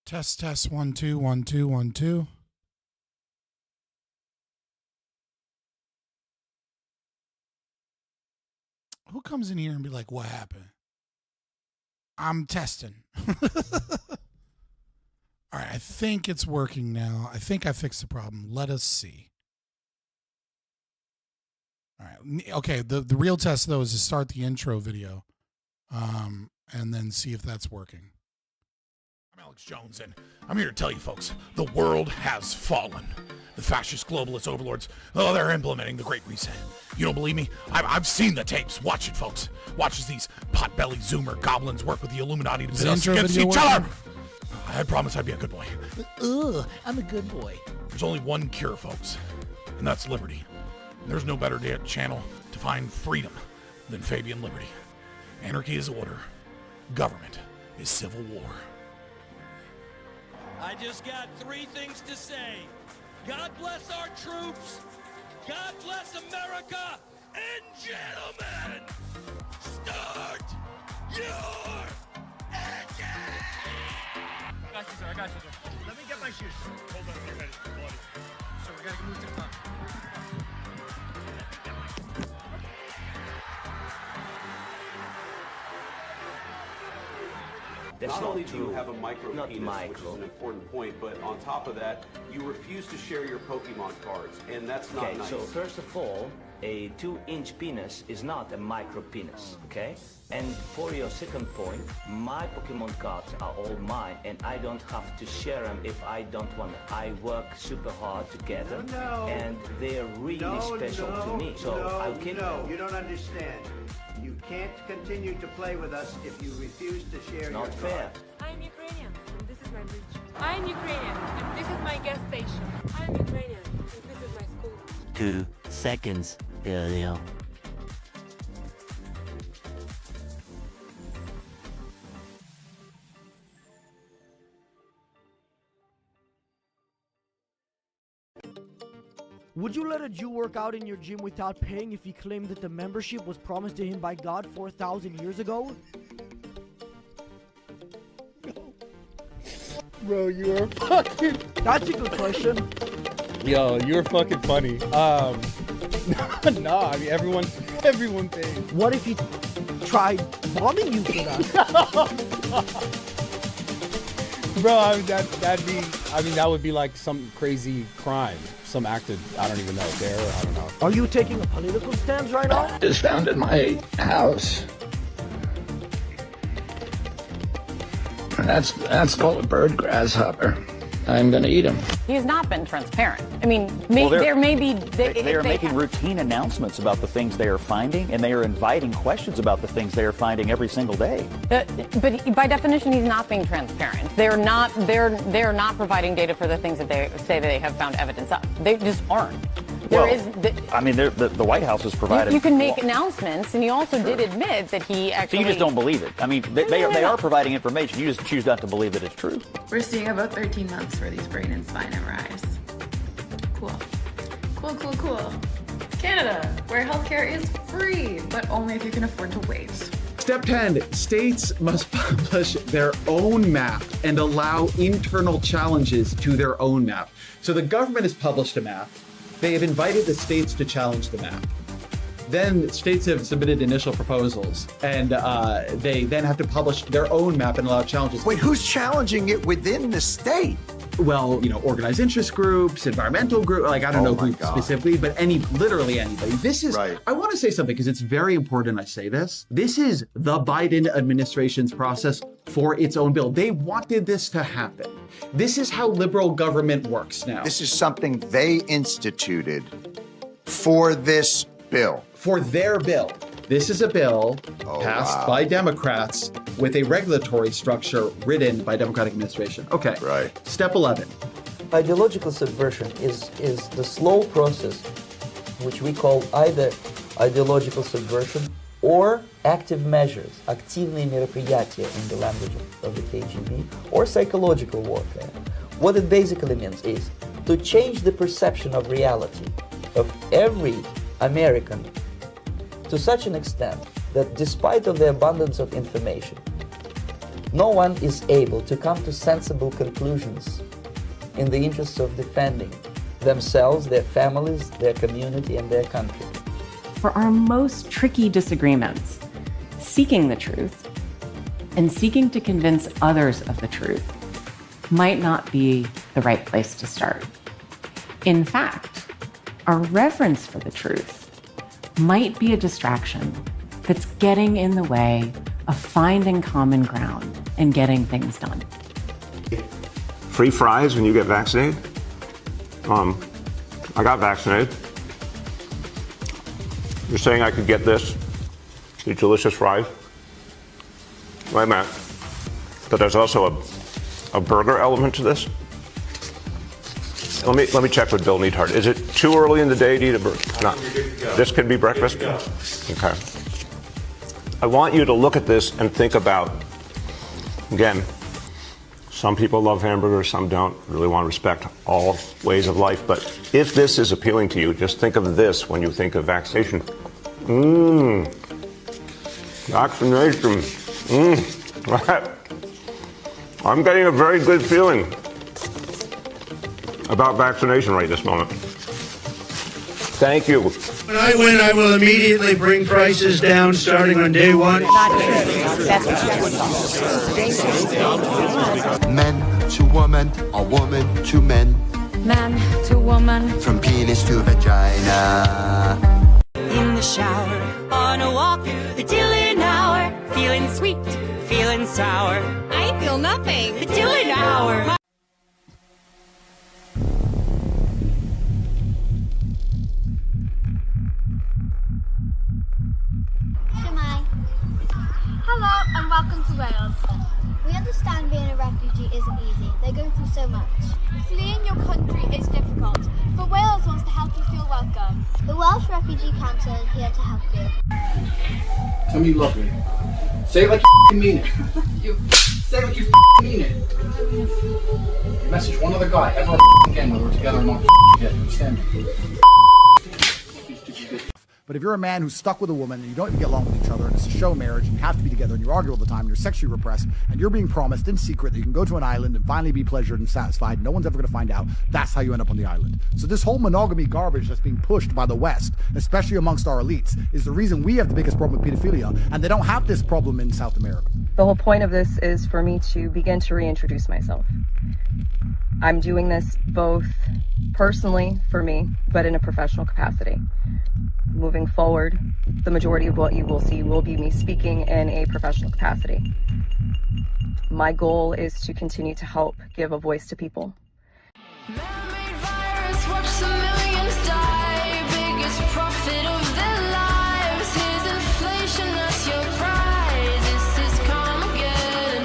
Test, test, 1, 2, 1, 2, 1, 2. Who comes in here and be like, what happened? I'm testing. All right, I think it's working now. I think I fixed the problem. Let us see. All right, okay, the real test, though, is to start the intro video and then see if that's working. I'm Alex Jones, and I'm here to tell you, folks, the world has fallen. The fascist globalist overlords, they're implementing the Great Reset. You don't believe me? I've seen the tapes. Watch it, folks. Watch as these pot-bellied Zoomer goblins work with the Illuminati to pit us against each other. I promise I'd be a good boy. Ugh, I'm a good boy. There's only one cure, folks, and that's liberty. And there's no better channel to find freedom than Fabian Liberty. Anarchy is order. Government is civil war. I just got 3 things to say. God bless our troops. God bless America. And gentlemen, start your engine. I got you, sir. I got you, sir. Let me get my shoes. Hold on, your head is bloody. So we gotta move to the front. Not only do you have a micro penis, which is an important point, but on top of that, you refuse to share your Pokemon cards, and that's not nice. So first of all, a 2-inch penis is not a micro penis, okay? And for your second point, my Pokemon cards are all mine, and I don't have to share them if I don't want them. I work super hard to get them, and they're really special to me. So I'll keep them. You don't understand. You can't continue to play with us if you refuse to share your Not fair. I'm Ukrainian, and this is my bridge. I'm Ukrainian, and this is my gas station. I'm Ukrainian, and this is my school. 2 seconds earlier. Would you let a Jew work out in your gym without paying if he claimed that the membership was promised to him by God 4,000 years ago? Bro, you are fucking... That's a good question. Yo, you're fucking funny. No, I mean, everyone pays. What if he tried bombing you for that? Bro, I mean, that would be like some crazy crime. Some acted, I don't even know, there, I don't know. Are you taking a political stance right now? Just found in my house. That's called a bird grasshopper. I'm gonna eat him. He has not been transparent. I mean, there may be... They are making routine announcements about the things they are finding, and they are inviting questions about the things they are finding every single day. But by definition, he's not being transparent. They're not providing data for the things that they say that they have found evidence of. They just aren't. I mean, the White House has provided... You can make announcements, and he also did admit that he actually... So you just don't believe it. I mean, they are providing information. You just choose not to believe that it's true. We're seeing about 13 months for these brain and spine MRIs. Cool. Cool. Canada, where healthcare is free, but only if you can afford to wait. Step 10, states must publish their own map and allow internal challenges to their own map. So the government has published a map. They have invited the states to challenge the map. Then states have submitted initial proposals, and they then have to publish their own map and allow challenges. Wait, who's challenging it within the state? Well, organized interest groups, environmental groups, like I don't know who specifically, but literally anybody. This is, right. I want to say something because it's very important I say this. This is the Biden administration's process for its own bill. They wanted this to happen. This is how liberal government works now. This is something they instituted for this bill. For their bill. This is a bill passed by Democrats with a regulatory structure written by Democratic administration. Okay. Right. Step 11. Ideological subversion is the slow process which we call either ideological subversion or active measures, активные мероприятия in the language of the KGB, or psychological warfare. What it basically means is to change the perception of reality of every American to such an extent that despite of the abundance of information, no one is able to come to sensible conclusions in the interests of defending themselves, their families, their community, and their country. For our most tricky disagreements, seeking the truth and seeking to convince others of the truth might not be the right place to start. In fact, our reverence for the truth might be a distraction that's getting in the way of finding common ground and getting things done. Free fries when you get vaccinated? I got vaccinated. You're saying I could get this, these delicious fries? Wait a minute. But there's also a burger element to this? Let me check with Bill Neathart. Is it too early in the day to eat a burger? No. This could be breakfast? Okay. I want you to look at this and think about, again, some people love hamburgers, some don't. Really want to respect all ways of life. But if this is appealing to you, just think of this when you think of vaccination. Vaccination. I'm getting a very good feeling about vaccination right this moment. Thank you. When I win, I will immediately bring prices down starting on day one. Men to woman, or woman to men. Man to woman. From penis to vagina. In the shower, on a walk, the Dylan hour. Feeling sweet, feeling sour. I feel nothing. The Dylan hour. Hello and welcome to Wales. We understand being a refugee isn't easy. They go through so much. Fleeing your country is difficult, but Wales wants to help you feel welcome. The Welsh Refugee Council is here to help you. Tell me you love me. Say it like you mean it. Say it like you mean it. You message one other guy ever again whether we're together or not. You understand me? But if you're a man who's stuck with a woman and you don't even get along with each other and it's a show marriage and you have to be together and you argue all the time and you're sexually repressed and you're being promised in secret that you can go to an island and finally be pleasured and satisfied, no one's ever going to find out, that's how you end up on the island. So this whole monogamy garbage that's being pushed by the West, especially amongst our elites, is the reason we have the biggest problem with pedophilia, and they don't have this problem in South America. The whole point of this is for me to begin to reintroduce myself. I'm doing this both personally for me, but in a professional capacity. Moving forward, the majority of what you will see will be me speaking in a professional capacity. My goal is to continue to help give a voice to people. Man-made virus, watch some millions die. Biggest profit of their lives. Here's inflation, that's your prize. This is Carmageddon.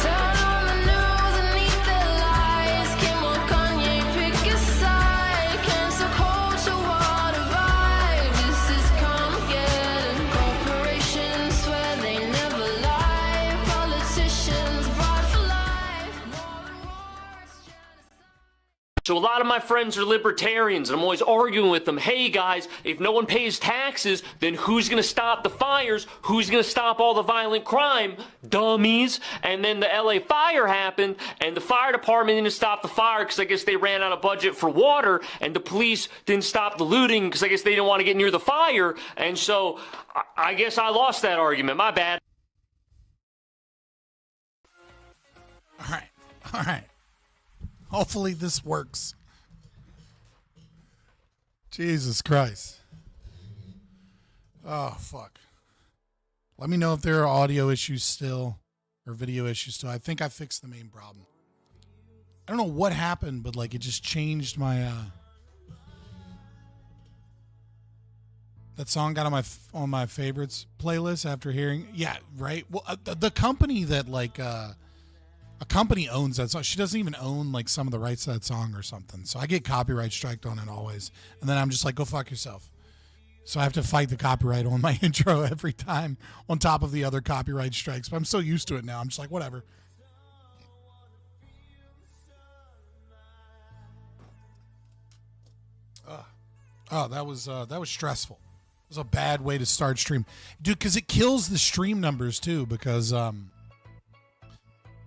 Turn on the news and eat their lies. Kim or Kanye, pick a side. Cancel culture, what a vibe. This is Carmageddon. Corporations swear they never lie. Politicians bribe for life. So a lot of my friends are libertarians, and I'm always arguing with them, hey guys, if no one pays taxes, then who's going to stop the fires? Who's going to stop all the violent crime? Dummies. And then the LA fire happened, and the fire department didn't stop the fire because I guess they ran out of budget for water, and the police didn't stop the looting because I guess they didn't want to get near the fire, and so I guess I lost that argument. My bad. All right. Hopefully this works. Jesus Christ. Oh, fuck. Let me know if there are audio issues still or video issues still. I think I fixed the main problem. I don't know what happened, but like it just changed my that song got on my favorites playlist after hearing. Yeah, right. Well, the company that like a company owns that song. She doesn't even own like some of the rights to that song or something. So I get copyright striked on it always. And then I'm just like, go fuck yourself. So I have to fight the copyright on my intro every time on top of the other copyright strikes. But I'm so used to it now. I'm just like, whatever. Oh, that was stressful. It was a bad way to start stream. Dude, because it kills the stream numbers too, because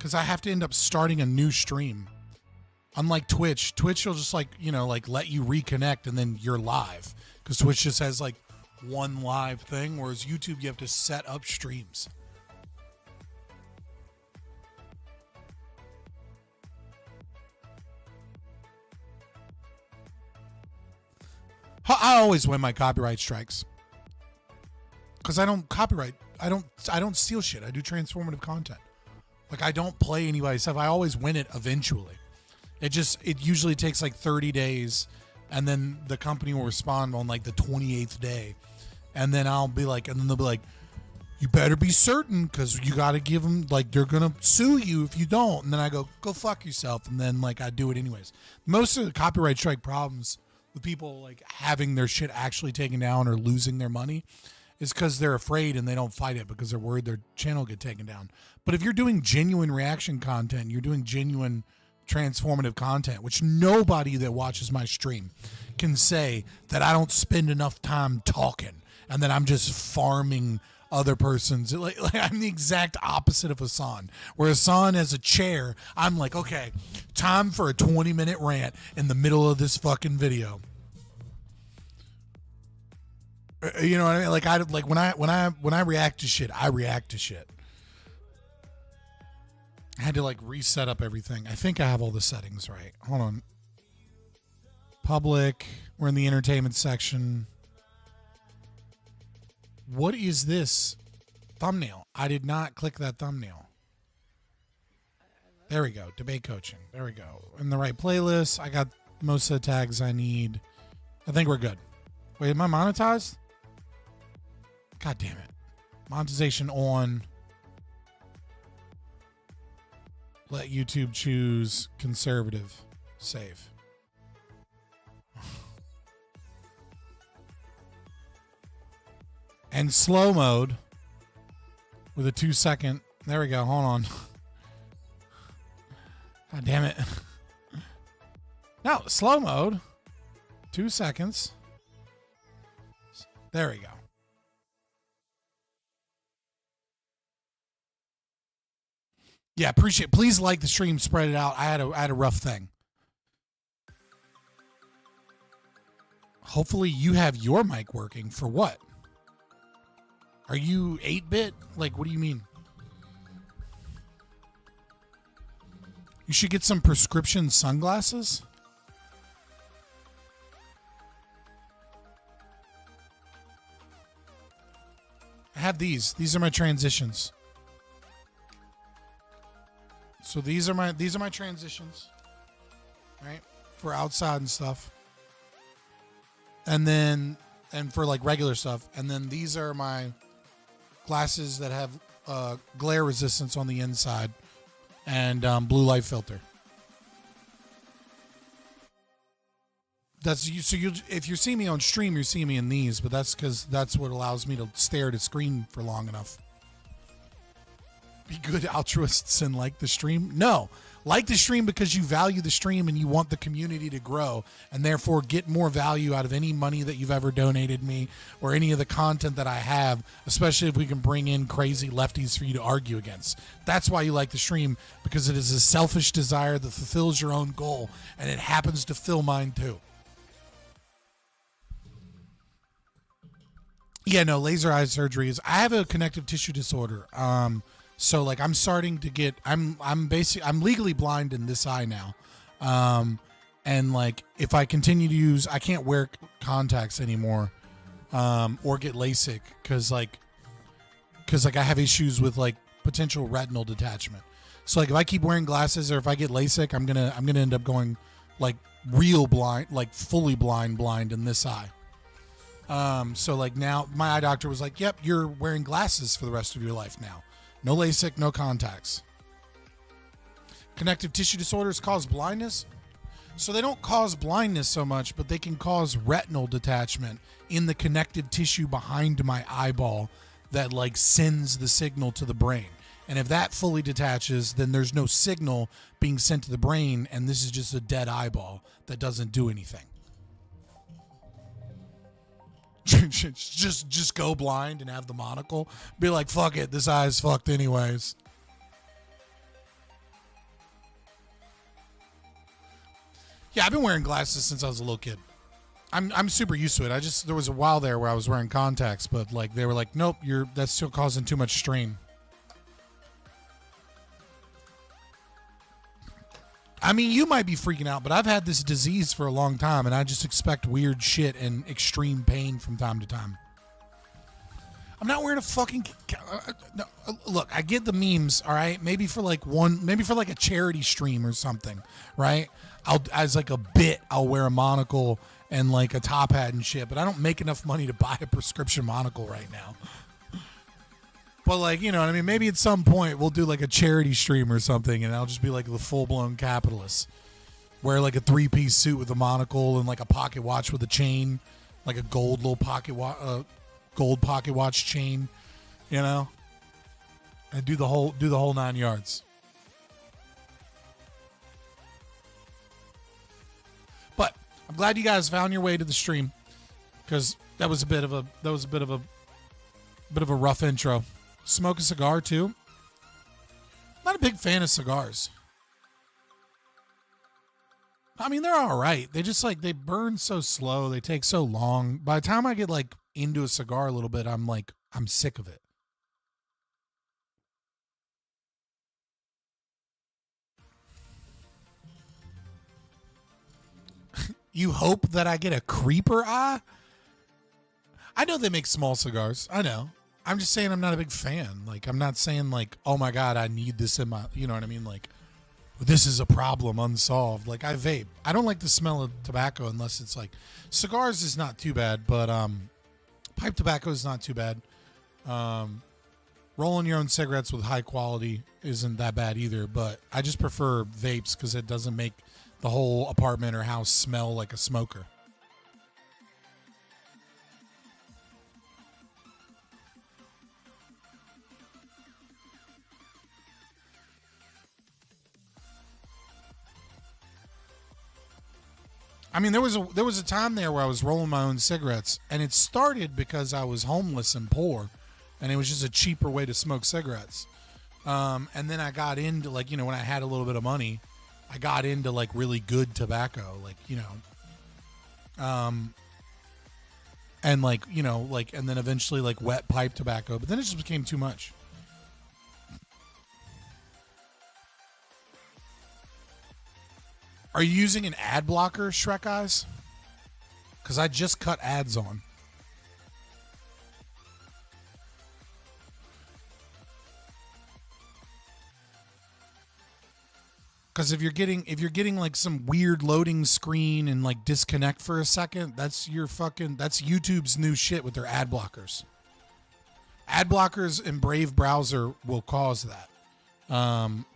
because I have to end up starting a new stream. Unlike Twitch, Twitch will just like, you know, like let you reconnect and then you're live. Because Twitch just has like one live thing, whereas YouTube, you have to set up streams. I always win my copyright strikes. Because I don't copyright. I don't steal shit. I do transformative content. Like, I don't play anybody's stuff. I always win it eventually. It usually takes like 30 days, and then the company will respond on like the 28th day. And then I'll be like, and then they'll be like, you better be certain, because you got to give them, like, they're going to sue you if you don't. And then I go fuck yourself. And then, like, I do it anyways. Most of the copyright strike problems with people, like, having their shit actually taken down or losing their money is because they're afraid and they don't fight it because they're worried their channel will get taken down. But if you're doing genuine reaction content, you're doing genuine transformative content, which nobody that watches my stream can say that I don't spend enough time talking and that I'm just farming other person's. Like I'm the exact opposite of Hassan. Where Hassan has a chair, I'm like, okay, time for a 20-minute rant in the middle of this fucking video. You know what I mean? Like when I react to shit, I react to shit. I had to like reset up everything. I think I have all the settings right. Hold on. Public. We're in the entertainment section. What is this thumbnail? I did not click that thumbnail. There we go. Debate coaching. There we go. In the right playlist. I got most of the tags I need. I think we're good. Wait, am I monetized? God damn it. Monetization on. Let YouTube choose conservative. Save. And slow mode with a 2-second. There we go. Hold on. God damn it. No, slow mode. 2 seconds. There we go. Yeah, appreciate it. Please like the stream, spread it out. I had a rough thing. Hopefully you have your mic working. For what? Are you 8-bit? Like, what do you mean? You should get some prescription sunglasses. I have these. These are my transitions. So these are my transitions, right? For outside and stuff. And for like regular stuff. And then these are my glasses that have glare resistance on the inside and blue light filter. That's you. So if you're seeing me on stream, you're seeing me in these, but that's because that's what allows me to stare at a screen for long enough. Be good altruists and like the stream? No. Like the stream because you value the stream and you want the community to grow and therefore get more value out of any money that you've ever donated me or any of the content that I have, especially if we can bring in crazy lefties for you to argue against. That's why you like the stream, because it is a selfish desire that fulfills your own goal, and it happens to fill mine too. Yeah, no, laser eye surgeries. I have a connective tissue disorder. So like I'm starting to get, I'm legally blind in this eye now. And like, if I continue to use, I can't wear contacts anymore, or get LASIK cause I have issues with like potential retinal detachment. So like if I keep wearing glasses or if I get LASIK, I'm going to end up going like real blind, like fully blind in this eye. So like now my eye doctor was like, yep, you're wearing glasses for the rest of your life now. No LASIK, no contacts. Connective tissue disorders cause blindness. So they don't cause blindness so much, but they can cause retinal detachment in the connective tissue behind my eyeball that like sends the signal to the brain. And if that fully detaches, then there's no signal being sent to the brain, and this is just a dead eyeball that doesn't do anything. just go blind and have the monocle. Be like, fuck it, this eye's fucked anyways. Yeah, I've been wearing glasses since I was a little kid. I'm super used to it. There was a while there where I was wearing contacts, but like they were like, nope, that's still causing too much strain. I mean, you might be freaking out, but I've had this disease for a long time, and I just expect weird shit and extreme pain from time to time. I'm not wearing a fucking. No, look, I get the memes, all right. Maybe for like a charity stream or something, right? As like a bit, I'll wear a monocle and like a top hat and shit, but I don't make enough money to buy a prescription monocle right now. But like, you know what I mean? Maybe at some point we'll do like a charity stream or something, and I'll just be like the full-blown capitalist. Wear like a 3-piece suit with a monocle and like a pocket watch with a chain, like a gold little gold pocket watch chain, you know? And do the whole 9 yards. But I'm glad you guys found your way to the stream, because that was a bit of a rough intro. Smoke a cigar too. Not a big fan of cigars. I mean, they're all right. They just like, they burn so slow. They take so long. By the time I get like into a cigar a little bit, I'm sick of it. You hope that I get a creeper eye? I know they make small cigars. I know. I'm just saying I'm not a big fan. Like, I'm not saying like, oh my God, I need this in my, you know what I mean? Like, this is a problem unsolved. Like, I vape. I don't like the smell of tobacco unless it's like, cigars is not too bad, but pipe tobacco is not too bad. Rolling your own cigarettes with high quality isn't that bad either, but I just prefer vapes because it doesn't make the whole apartment or house smell like a smoker. I mean, there was a time there where I was rolling my own cigarettes, and it started because I was homeless and poor, and it was just a cheaper way to smoke cigarettes. And then I got into, like, you know, when I had a little bit of money, I got into like really good tobacco, like, you know, and like, you know, like, and then eventually like wet pipe tobacco, but then it just became too much. Are you using an ad blocker, Shrek Eyes? Because I just cut ads on. Because if you're getting like some weird loading screen and like disconnect for a second, that's YouTube's new shit with their ad blockers. Ad blockers in Brave browser will cause that.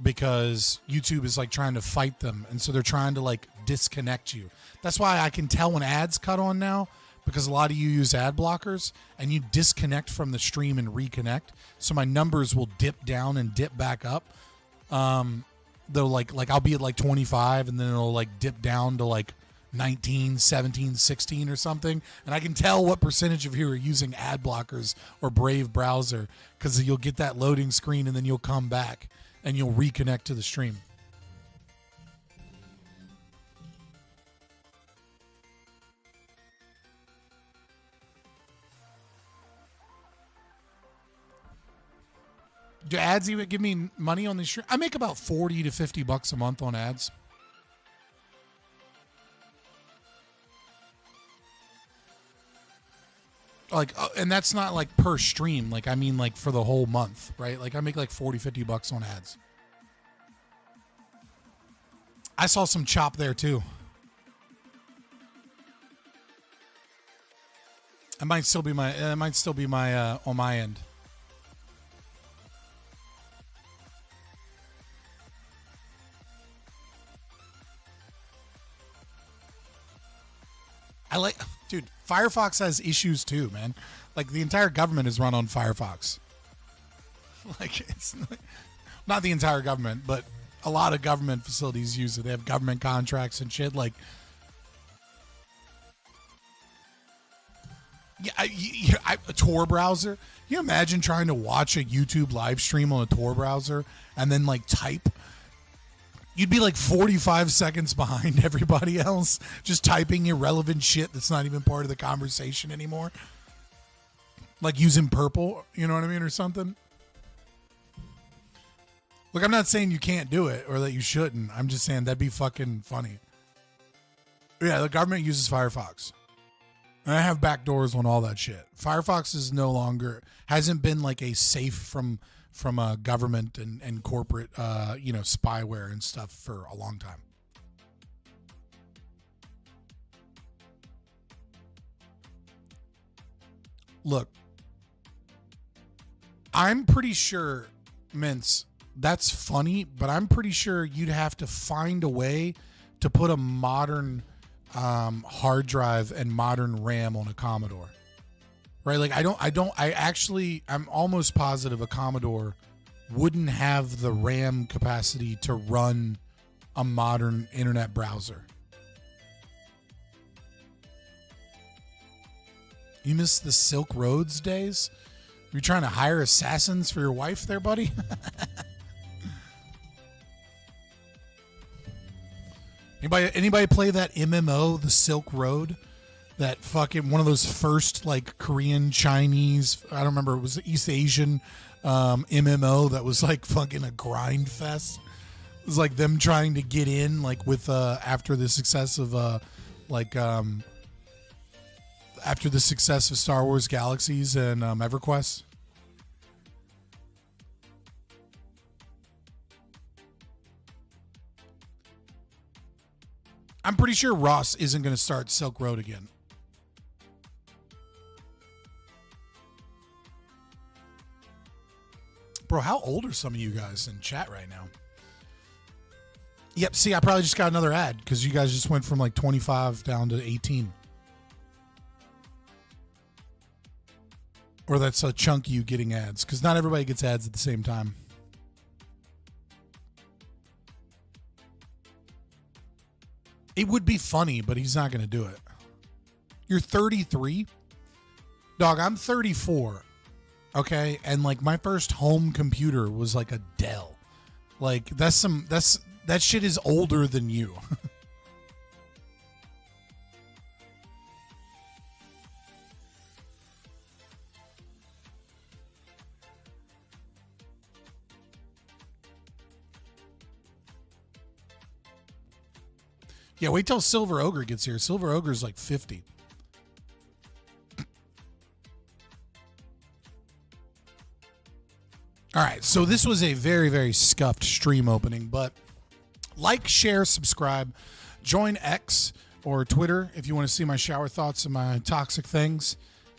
Because YouTube is like trying to fight them, and so they're trying to like disconnect you. That's why I can tell when ads cut on now, because a lot of you use ad blockers and you disconnect from the stream and reconnect. So my numbers will dip down and dip back up. They'll like I'll be at like 25 and then it'll like dip down to like 19, 17, 16 or something. And I can tell what percentage of you are using ad blockers or Brave browser, because you'll get that loading screen and then you'll come back and you'll reconnect to the stream. Do ads even give me money on these streams? I make about $40 to $50 a month on ads. Like, and that's not like per stream. Like, I mean like for the whole month, right? Like I make like $40-$50 on ads. I saw some chop there too. It might still be my on my end. Dude, Firefox has issues too, man. Like the entire government is run on Firefox. Like it's not the entire government, but a lot of government facilities use it. They have government contracts and shit. Like, yeah, a Tor browser. Can you imagine trying to watch a YouTube live stream on a Tor browser and then like type You'd be like 45 seconds behind everybody else, just typing irrelevant shit that's not even part of the conversation anymore. Like using purple, you know what I mean, or something. Look, I'm not saying you can't do it or that you shouldn't. I'm just saying that'd be fucking funny. Yeah, the government uses Firefox. And I have backdoors on all that shit. Firefox is no longer, hasn't been like a safe from a government and corporate, spyware and stuff for a long time. Look, I'm pretty sure, Mince, that's funny, but I'm pretty sure you'd have to find a way to put a modern hard drive and modern RAM on a Commodore. Right? Like I'm almost positive a Commodore wouldn't have the RAM capacity to run a modern internet browser. You miss the Silk Roads days? You're trying to hire assassins for your wife there, buddy? Anybody play that MMO, the Silk Road? That fucking one of those first like Korean, Chinese, I don't remember, it was East Asian MMO that was like fucking a grind fest. It was like them trying to get in like with after the success of Star Wars Galaxies and EverQuest. I'm pretty sure Ross isn't going to start Silk Road again. Bro, how old are some of you guys in chat right now? Yep, see, I probably just got another ad because you guys just went from like 25 down to 18. Or that's a chunk of you getting ads because not everybody gets ads at the same time. It would be funny, but he's not going to do it. You're 33? Dog, I'm 34. Okay? And like my first home computer was like a Dell. Like that shit is older than you. Yeah, wait till Silver Ogre gets here. Silver Ogre's like 50. All right, so this was a very, very scuffed stream opening, but like, share, subscribe, join X or Twitter if you want to see my shower thoughts and my toxic things.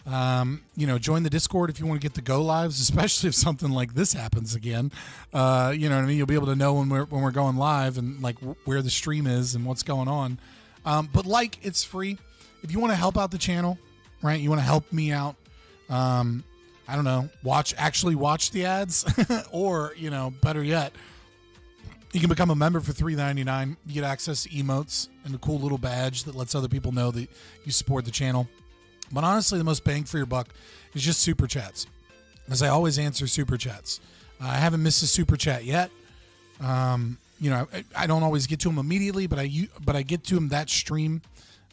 Join the Discord if you want to get the go lives, especially if something like this happens again. You know what I mean? You'll be able to know when we're going live and like where the stream is and what's going on. But like, it's free. If you want to help out the channel, right? You want to help me out. I don't know, watch the ads or, better yet, you can become a member for $3.99. You get access to emotes and a cool little badge that lets other people know that you support the channel. But honestly, the most bang for your buck is just super chats, as I always answer super chats. I haven't missed a super chat yet. I don't always get to them immediately, but I get to them that stream.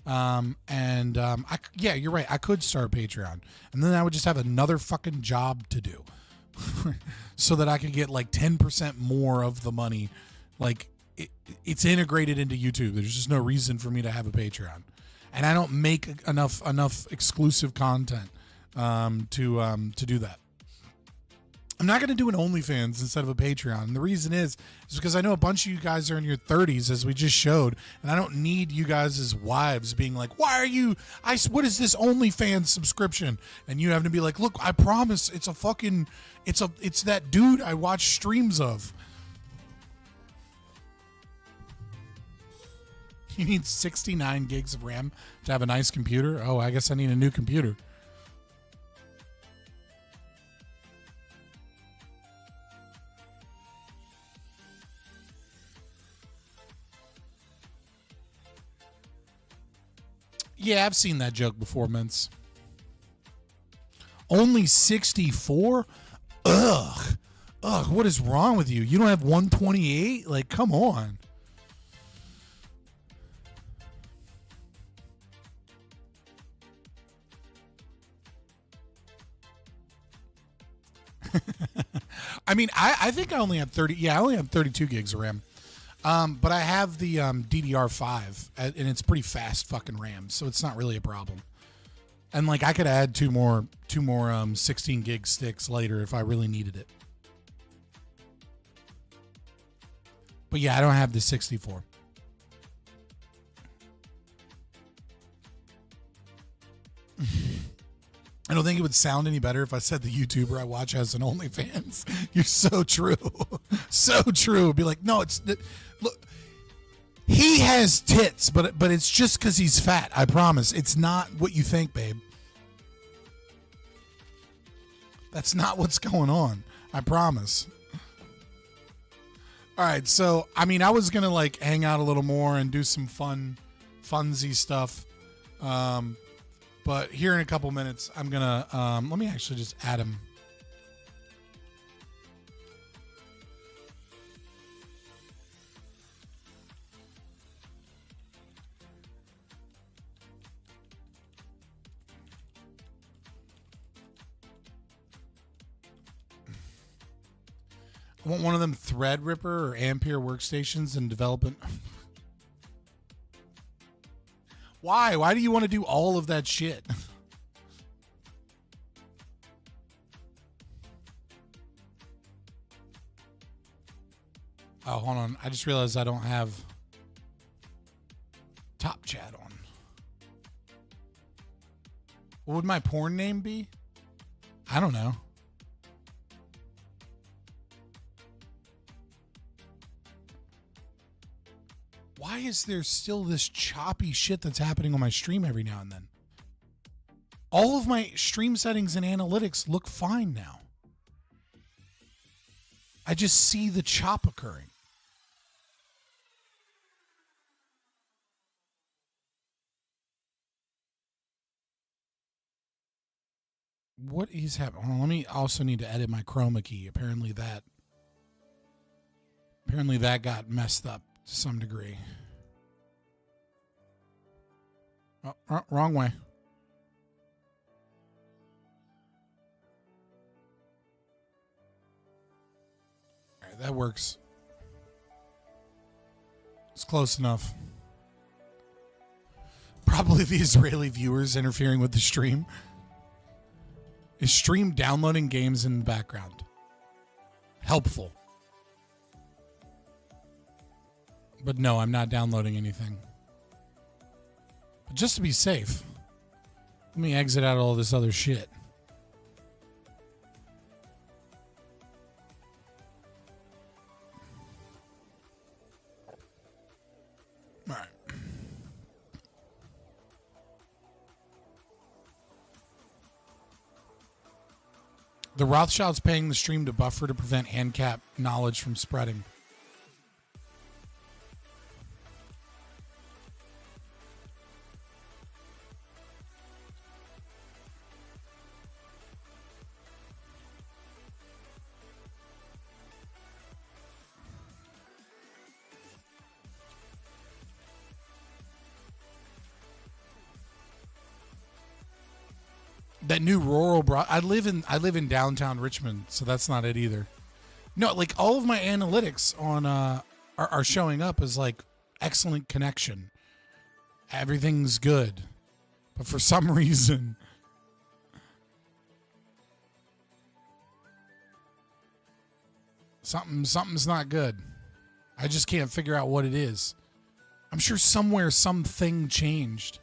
You're right. I could start a Patreon, and then I would just have another fucking job to do, so that I could get like 10% more of the money. Like it's integrated into YouTube. There's just no reason for me to have a Patreon. And I don't make enough exclusive content to do that. I'm not going to do an OnlyFans instead of a Patreon. And the reason is because I know a bunch of you guys are in your 30s, as we just showed, and I don't need you guys as wives being like, "Why are you? What is this OnlyFans subscription?" And you have to be like, "Look, I promise, it's that dude I watch streams of." You need 69 gigs of RAM to have a nice computer? Oh, I guess I need a new computer. Yeah, I've seen that joke before, Mince. Only 64? Ugh, what is wrong with you? You don't have 128? Like, come on. I mean, I think I only have 30. Yeah, I only have 32 gigs of RAM. But I have the DDR5, and it's pretty fast fucking RAM, so it's not really a problem. And like I could add two more 16 gig sticks later if I really needed it. But yeah, I don't have the 64. I don't think it would sound any better if I said the YouTuber I watch has an OnlyFans. You're so true. So true. It'd be like, no, look, he has tits, but it's just because he's fat. I promise. It's not what you think, babe. That's not what's going on. I promise. All right, so I mean, I was gonna like hang out a little more and do some funsy stuff, but here in a couple minutes, I'm gonna let me actually just add him. I want one of them Threadripper or Ampere workstations in development. Why? Why do you want to do all of that shit? Oh, hold on. I just realized I don't have Top Chat on. What would my porn name be? I don't know. Why is there still this choppy shit that's happening on my stream every now and then? All of my stream settings and analytics look fine now. I just see the chop occurring. What is happening? Let me also need to edit my chroma key. Apparently that got messed up to some degree. Oh, wrong way. All right, that works. It's close enough. Probably the Israeli viewers interfering with the stream. Is stream downloading games in the background? Helpful. But no, I'm not downloading anything. But just to be safe, let me exit out all this other shit. All right. The Rothschilds paying the stream to buffer to prevent ANCAP knowledge from spreading. That new rural I live in downtown Richmond, so that's not it either. No, like all of my analytics on are showing up as like excellent connection. Everything's good. But for some reason something's not good. I just can't figure out what it is. I'm sure somewhere something changed.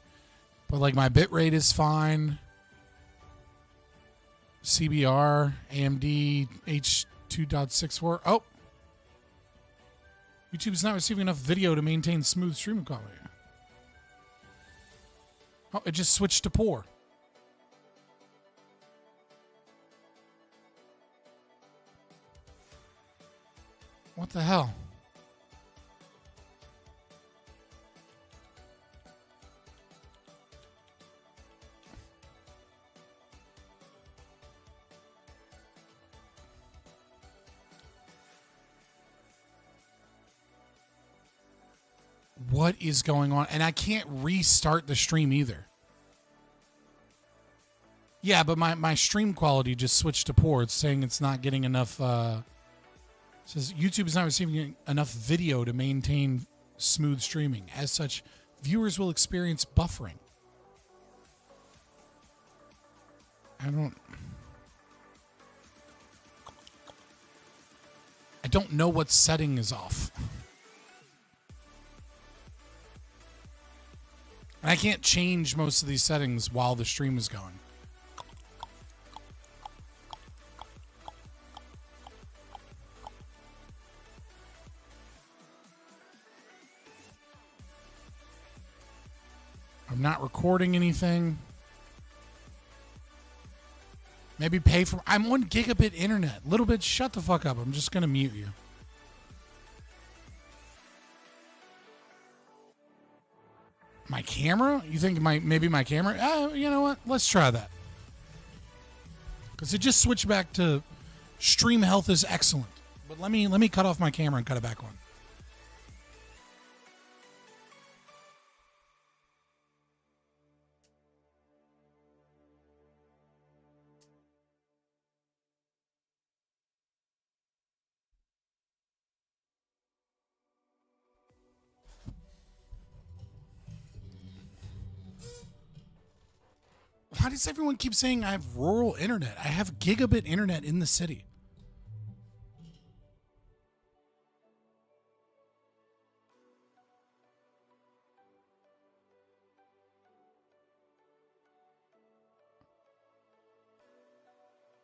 But like my bitrate is fine. CBR, AMD, H2.64. Oh! YouTube is not receiving enough video to maintain smooth streaming quality. Oh, it just switched to poor. What the hell? What is going on? And I can't restart the stream either. Yeah, but my stream quality just switched to poor. It's saying it's not getting enough. It says YouTube is not receiving enough video to maintain smooth streaming. As such, viewers will experience buffering. I don't know what setting is off. And I can't change most of these settings while the stream is going. I'm not recording anything. Maybe pay for... I'm on gigabit internet. Little bit, shut the fuck up. I'm just going to mute you. My camera? You think maybe my camera? You know what? Let's try that. Because it just switched back to stream health is excellent. But let me cut off my camera and cut it back on. Why does everyone keep saying I have rural internet? I have gigabit internet in the city.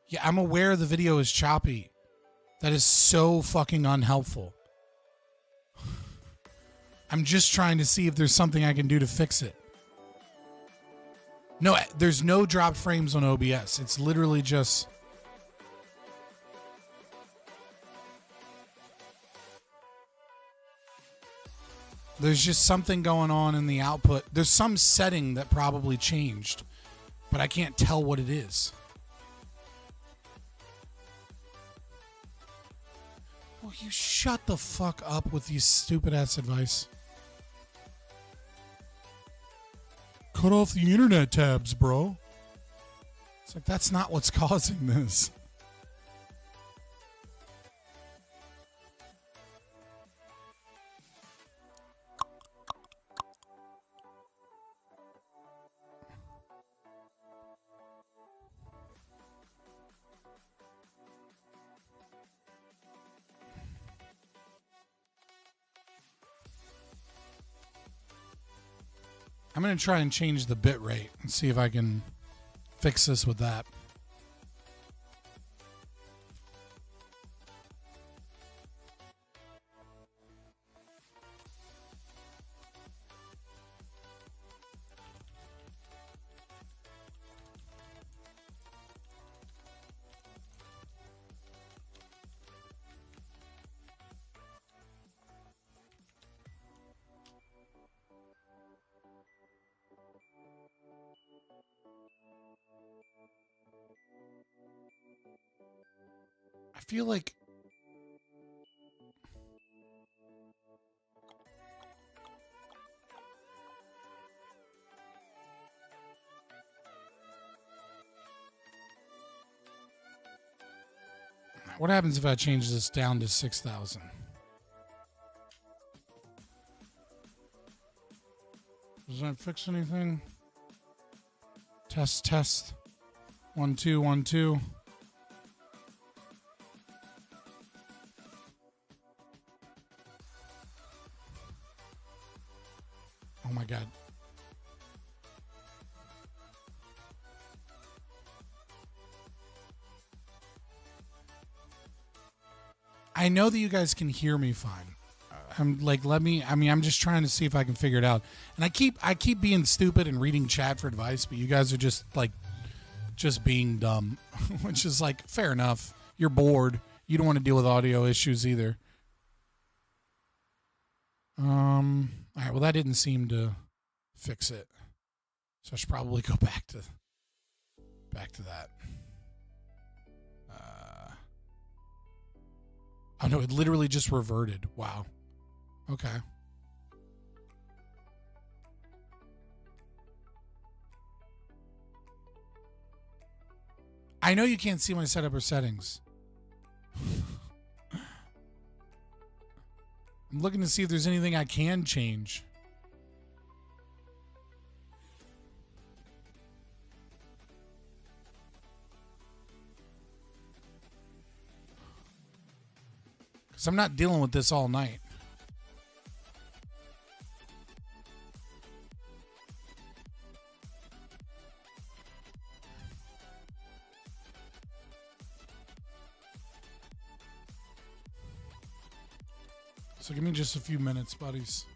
Yeah, I'm aware the video is choppy. That is so fucking unhelpful. I'm just trying to see if there's something I can do to fix it. No, there's no dropped frames on OBS. It's literally just... There's just something going on in the output. There's some setting that probably changed, but I can't tell what it is. Will you shut the fuck up with these stupid ass advice? Cut off the internet tabs, bro. It's like, that's not what's causing this. I'm going to try and change the bit rate and see if I can fix this with that. I feel like what happens if I change this down to 6,000? Does that fix anything? Test. 1 2 1 2. Oh my God. I know that you guys can hear me fine. I'm like, I'm just trying to see if I can figure it out. And I keep being stupid and reading chat for advice, but you guys are just being dumb, which is like, fair enough. You're bored. You don't want to deal with audio issues either. All right, well, that didn't seem to fix it. So I should probably go back to that. Oh no, it literally just reverted. Wow. Okay. I know you can't see my setup or settings. I'm looking to see if there's anything I can change. Because I'm not dealing with this all night. So give me just a few minutes, buddies.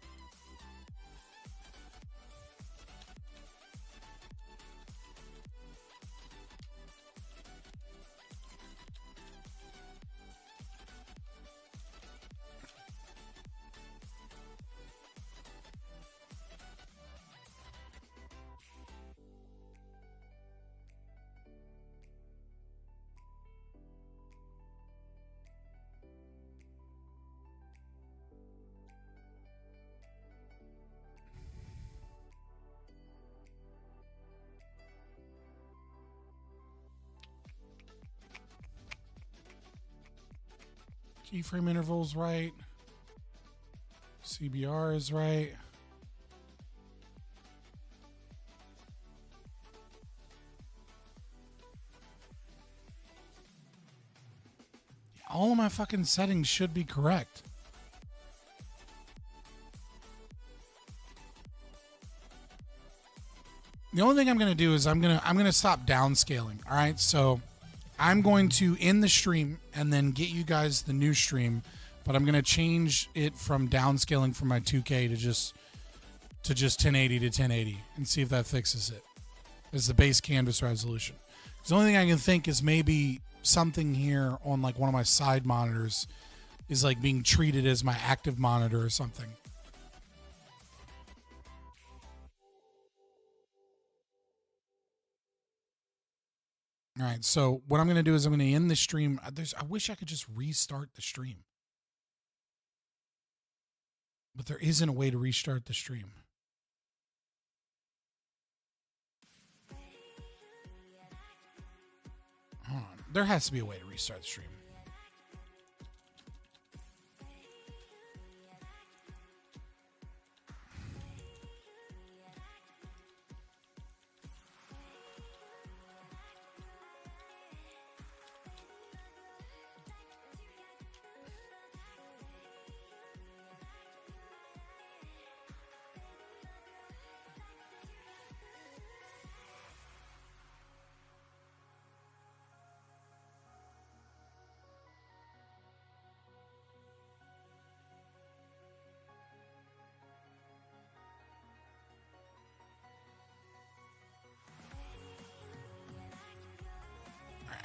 Keyframe intervals right. CBR is right. All of my fucking settings should be correct. The only thing I'm going to do is I'm going to stop downscaling. All right? So I'm going to end the stream and then get you guys the new stream, but I'm going to change it from downscaling from my 2K to just 1080 to 1080 and see if that fixes it as the base canvas resolution. The only thing I can think is maybe something here on like one of my side monitors is like being treated as my active monitor or something. All right, so what I'm going to do is I'm going to end the stream. I wish I could just restart the stream. But there isn't a way to restart the stream. Hold on. There has to be a way to restart the stream.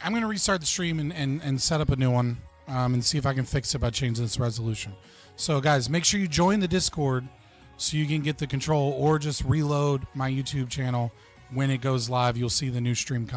I'm going to restart the stream and set up a new one and see if I can fix it by changing this resolution. So, guys, make sure you join the Discord so you can get the control, or just reload my YouTube channel. When it goes live, you'll see the new stream come.